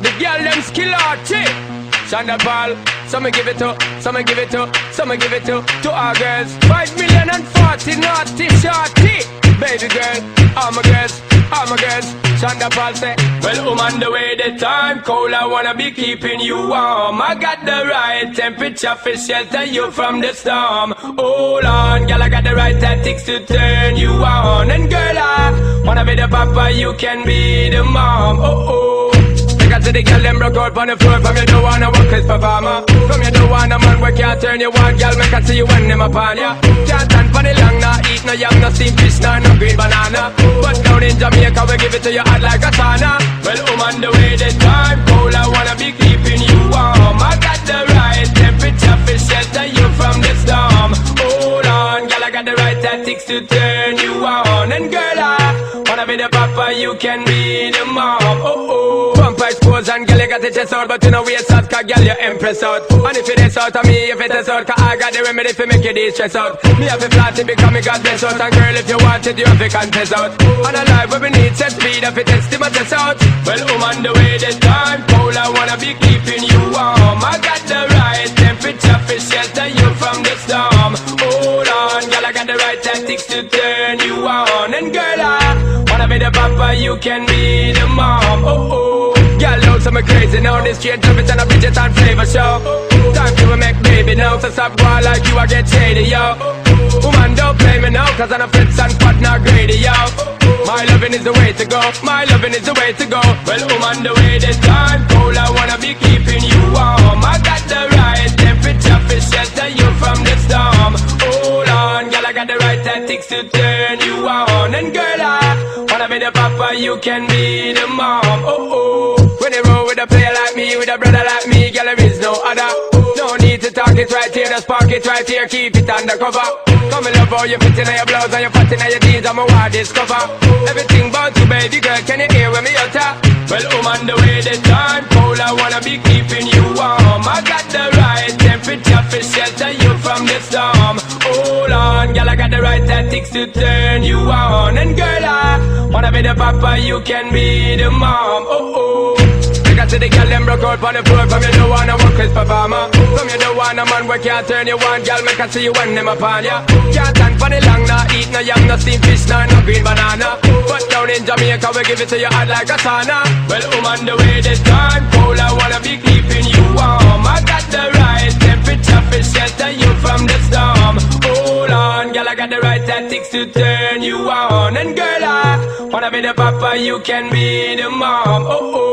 The girl them skill arty. Shonda Paul, some give it to, some give it to, some give it to our girls. 5 million and 40 naughty shorty. Baby girl, all my girls, all my girls. Shonda Paul say, well, on the way the time cold, I wanna be keeping you warm. I got the right temperature for shelter you from the storm. Hold on, girl, I got the right tactics to turn you on. And girl, I wanna be the papa, you can be the mom. Oh oh. I see the girl them broke out on the floor. From you don't wanna work as performer. From you don't want a man where can't turn you on. Girl, make I see you when them upon ya. Can't stand for the long, nah eat no yam, no steamed fish, nah no green banana. But down in Jamaica we give it to you hot like a sauna. Well, on the way the time cold, I wanna be keeping you warm. I got the right temperature for shelter you from the storm. Hold on, girl, I got the right tactics to turn you on. And girl, I wanna be the papa, you can be the mom. Oh oh. Pose and girl, you got the chest out, but you know waist out, cause girl, you impress out. And if it is out of me, if it is out, cause I got the remedy for make you de-stress out. Me have to flat it because me got bless out. And girl, if you want it, you have to confess out. And a life where we need set speed, if it is to my test out. Well, I'm on the way, the time cold, I wanna be keeping you warm. I got the right temperature for shelter you from the storm. Hold on, girl, I got the right tactics to turn you on. And girl, I wanna be the papa, you can be the mom. Oh oh. Girl, know some crazy now. This straight up it's on a Bridget and flavor show. Time to make baby now. So stop war like you, I get shady, yo. Woman, don't play me now, cause I'm a fritz and pot, not greedy, yo. My loving is the way to go. My loving is the way to go. Well, on the way the time cold, I wanna be keeping you warm. I got the right temperature for shelter you from the storm. Hold on, girl, I got the right tactics to turn you on. And girl, I wanna be the papa, you can be the mom. Oh oh. When you roll with a player like me, with a brother like me, girl, there is no other. No need to talk it right here, just park it right here, keep it undercover. Come and love how you fit in your blouse and you fat in your jeans, I'm a wild discover. Everything about you, baby girl, can you hear when me utter? Well, I'm on the way, the time cold, I wanna be keeping you warm. I got the right temperature for shelter you from the storm. Hold on, girl, I got the right tactics to turn you on. And girl, I wanna be the papa, you can be the mom. Oh oh. I see the girl them broke out on the floor. From you don't wanna work as performer. From you don't want a man where can't turn you on. Girl, make I see you when them upon ya. Can't stand for the long, nah eat no yam, no steamed fish, nah no green banana. But down in Jamaica we give it to you hot like a sauna. Well, I'm on the way the time cold, I wanna be keeping you warm. I got the right temperature for shelter you from the storm. Hold on, girl, I got the right tactics to turn you on. And girl, I wanna be the papa, you can be the mom. Oh oh.